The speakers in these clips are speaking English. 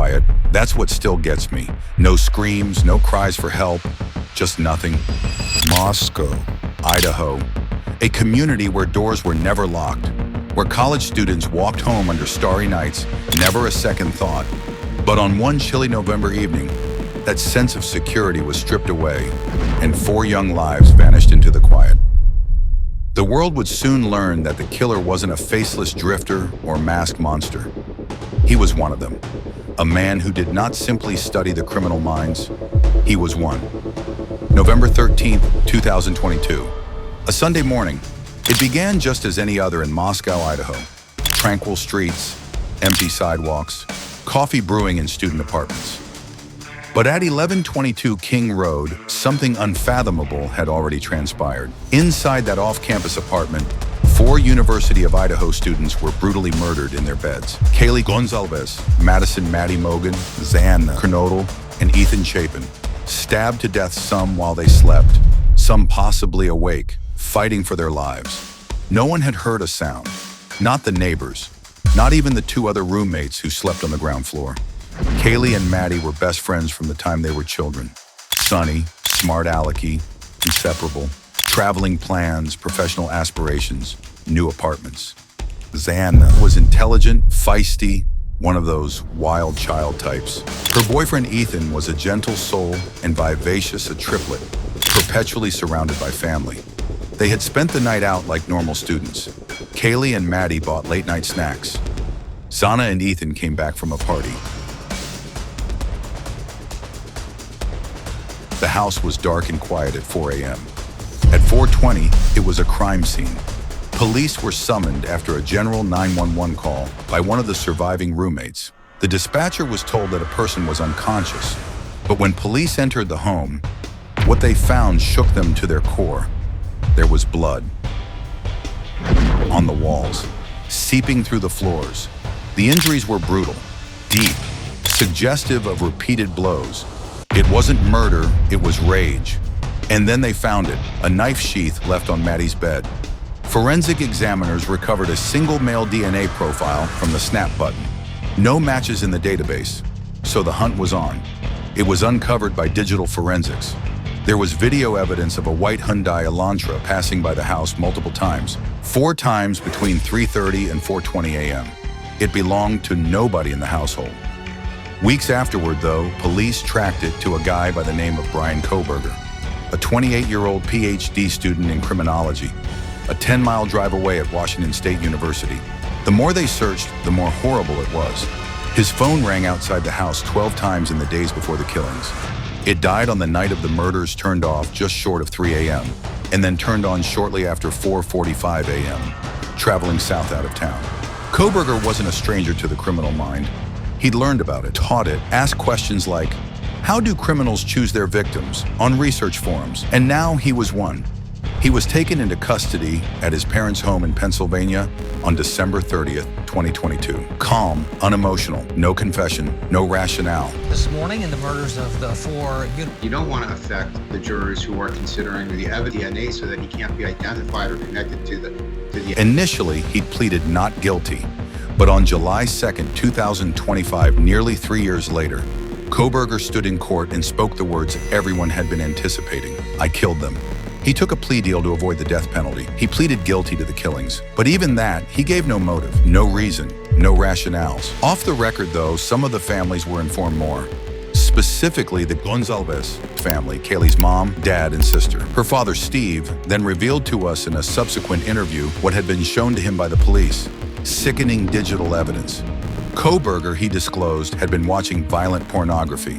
quiet. That's what still gets me. No screams, no cries for help, just nothing. Moscow, Idaho. A community where doors were never locked, where college students walked home under starry nights, never a second thought. But on one chilly November evening, that sense of security was stripped away, and 4 young lives vanished into the quiet. The world would soon learn that the killer wasn't a faceless drifter or masked monster. He was one of them, a man who did not simply study the criminal minds, he was one. November 13th, 2022. A Sunday morning. It began just as any other in Moscow, Idaho. Tranquil streets, empty sidewalks, coffee brewing in student apartments. But at 1122 King Road, something unfathomable had already transpired. Inside that off-campus apartment, 4 University of Idaho students were brutally murdered in their beds. Kaylee Goncalves, Madison Mogen, Xana Kernodle, and Ethan Chapin, stabbed to death, some while they slept, some possibly awake, fighting for their lives. No one had heard a sound, not the neighbors, not even the 2 other roommates who slept on the ground floor. Kaylee and Maddie were best friends from the time they were children. Sunny, smart alecky, inseparable, traveling plans, professional aspirations, new apartments. Xana was intelligent, feisty, one of those wild child types. Her boyfriend Ethan was a gentle soul and vivacious, a triplet, perpetually surrounded by family. They had spent the night out like normal students. Kaylee and Maddie bought late-night snacks. Xana and Ethan came back from a party. The house was dark and quiet at 4 a.m. At 4:20, it was a crime scene. Police were summoned after a general 911 call by one of the surviving roommates. The dispatcher was told that a person was unconscious, but when police entered the home, what they found shook them to their core. There was blood on the walls, seeping through the floors. The injuries were brutal, deep, suggestive of repeated blows. It wasn't murder, it was rage. And then they found it, a knife sheath left on Maddie's bed. Forensic examiners recovered a single male DNA profile from the snap button. No matches in the database, so the hunt was on. It was uncovered by digital forensics. There was video evidence of a white Hyundai Elantra passing by the house multiple times, 4 times between 3:30 and 4:20 a.m. It belonged to nobody in the household. Weeks afterward, though, police tracked it to a guy by the name of Bryan Kohberger, a 28-year-old PhD student in criminology, a 10-mile drive away at Washington State University. The more they searched, the more horrible it was. His phone rang outside the house 12 times in the days before the killings. It died on the night of the murders, turned off just short of 3 a.m., and then turned on shortly after 4:45 a.m., traveling south out of town. Kohberger wasn't a stranger to the criminal mind. He'd learned about it, taught it, asked questions like, how do criminals choose their victims, on research forums, and now he was one. He was taken into custody at his parents' home in Pennsylvania on December 30th, 2022. Calm, unemotional, no confession, no rationale. This morning in the murders of the 4... You don't want to affect the jurors who are considering the evidence DNA so that he can't be identified or connected to the... Initially, he'd pleaded not guilty, but on July 2nd, 2025, nearly 3 years later, Kohberger stood in court and spoke the words everyone had been anticipating. I killed them. He took a plea deal to avoid the death penalty. He pleaded guilty to the killings. But even that, he gave no motive, no reason, no rationales. Off the record, though, some of the families were informed more. Specifically, the Goncalves family, Kaylee's mom, dad, and sister. Her father, Steve, then revealed to us in a subsequent interview what had been shown to him by the police. Sickening digital evidence. Kohberger, he disclosed, had been watching violent pornography.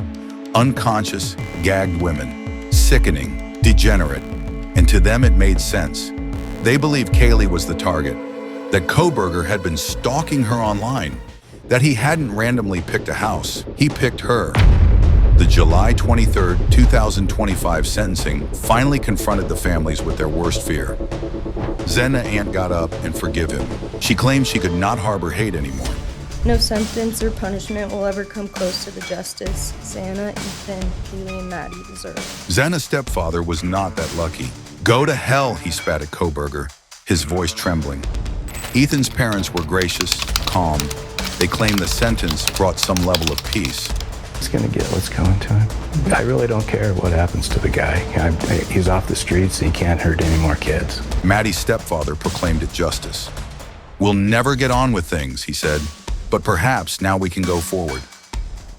Unconscious, gagged women. Sickening, degenerate. And to them it made sense. They believed Kaylee was the target, that Kohberger had been stalking her online, that he hadn't randomly picked a house, he picked her. The July 23rd, 2025 sentencing finally confronted the families with their worst fear. Xana Aunt got up and forgive him. She claimed she could not harbor hate anymore. No sentence or punishment will ever come close to the justice Xana, Ethan, Kaylee, and Maddie deserve. Xana's stepfather was not that lucky. Go to hell, he spat at Kohberger, his voice trembling. Ethan's parents were gracious, calm, They claim the sentence brought some level of peace. He's gonna get what's coming to him. I really don't care what happens to the guy. He's off the streets, he can't hurt any more kids. Maddie's stepfather proclaimed it justice. "We'll never get on with things," he said, "but perhaps now we can go forward."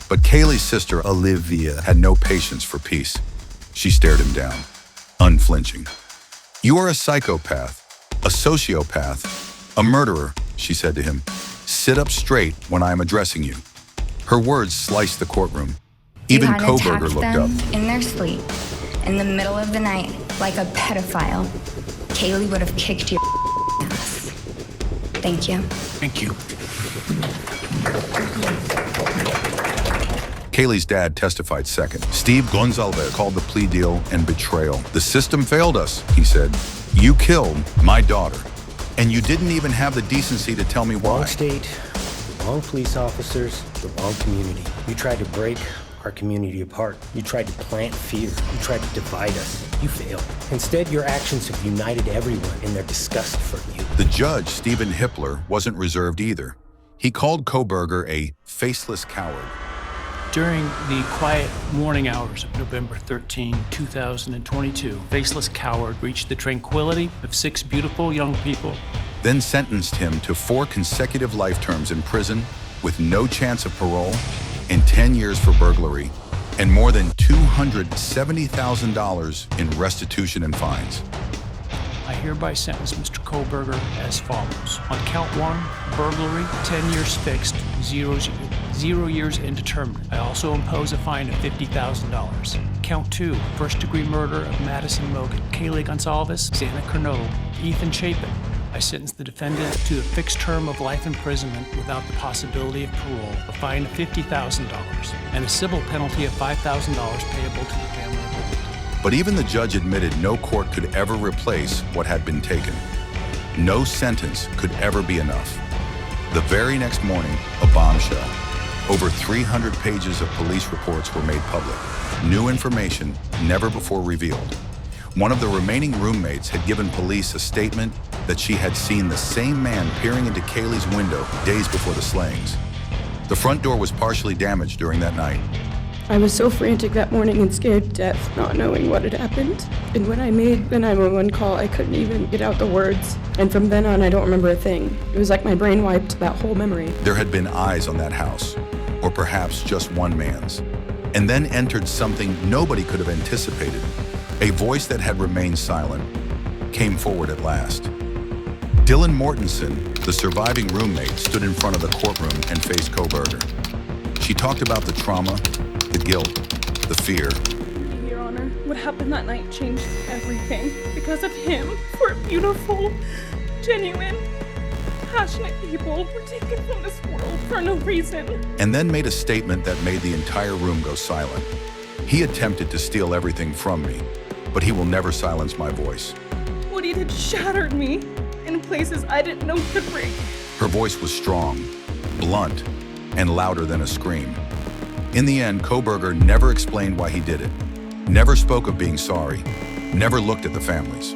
But Kaylee's sister, Olivia, had no patience for peace. She stared him down, unflinching. "You are a psychopath, a sociopath, a murderer," she said to him. "Sit up straight when I am addressing you." Her words sliced the courtroom. Even Kohberger looked up. In their sleep, in the middle of the night, like a pedophile, Kaylee would have kicked your ass. Thank you. Thank you. Kaylee's dad testified second. Steve Goncalves called the plea deal and betrayal. "The system failed us," he said. "You killed my daughter, and you didn't even have the decency to tell me why." Wrong state, wrong police officers, the wrong community. You tried to break our community apart. You tried to plant fear. You tried to divide us. You failed. Instead, your actions have united everyone in their disgust for you. The judge, Stephen Hippler, wasn't reserved either. He called Kohberger a faceless coward. During the quiet morning hours of November 13, 2022, faceless coward reached the tranquility of 6 beautiful young people. Then sentenced him to 4 consecutive life terms in prison with no chance of parole and 10 years for burglary and more than $270,000 in restitution and fines. I hereby sentence Mr. Kohberger as follows. On count 1, burglary, 10 years fixed, 0 years indeterminate. I also impose a fine of $50,000. Count 2, first-degree murder of Madison Mogen, Kaylee Goncalves, Xana Kernodle, Ethan Chapin. I sentence the defendant to a fixed term of life imprisonment without the possibility of parole, a fine of $50,000, and a civil penalty of $5,000 payable to the family of the victim. But even the judge admitted no court could ever replace what had been taken. No sentence could ever be enough. The very next morning, a bombshell. Over 300 pages of police reports were made public. New information never before revealed. One of the remaining roommates had given police a statement that she had seen the same man peering into Kaylee's window days before the slayings. The front door was partially damaged during that night. I was so frantic that morning and scared to death, not knowing what had happened. And when I made the 911 call, I couldn't even get out the words. And from then on, I don't remember a thing. It was like my brain wiped that whole memory. There had been eyes on that house, or perhaps just one man's. And then entered something nobody could have anticipated. A voice that had remained silent came forward at last. Dylan Mortensen, the surviving roommate, stood in front of the courtroom and faced Kohberger. She talked about the trauma, the guilt, the fear. Your Honor, what happened that night changed everything. Because of him, we're beautiful, genuine, passionate people were taken from this world for no reason. And then made a statement that made the entire room go silent. He attempted to steal everything from me, but he will never silence my voice. What he did shattered me in places I didn't know could break. Her voice was strong, blunt, and louder than a scream. In the end, Kohberger never explained why he did it, never spoke of being sorry, never looked at the families.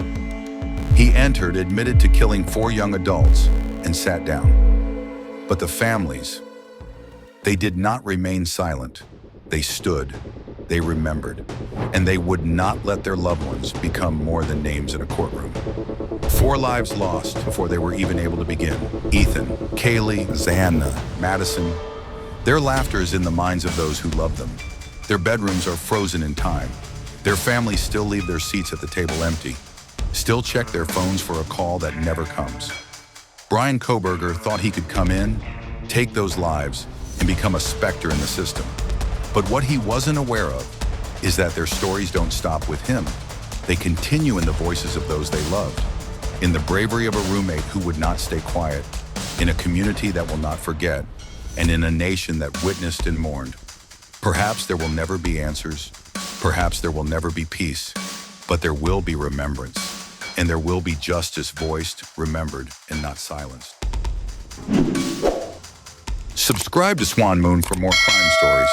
He entered, admitted to killing 4 young adults, and sat down. But the families, they did not remain silent. They stood, they remembered, and they would not let their loved ones become more than names in a courtroom. 4 lives lost before they were even able to begin. Ethan, Kaylee, Xana, Madison. Their laughter is in the minds of those who love them. Their bedrooms are frozen in time. Their families still leave their seats at the table empty, still check their phones for a call that never comes. Bryan Kohberger thought he could come in, take those lives, and become a specter in the system. But what he wasn't aware of is that their stories don't stop with him. They continue in the voices of those they loved, in the bravery of a roommate who would not stay quiet, in a community that will not forget, and in a nation that witnessed and mourned. Perhaps there will never be answers. Perhaps there will never be peace. But there will be remembrance. And there will be justice voiced, remembered, and not silenced. Subscribe to Swan Moon for more crime stories.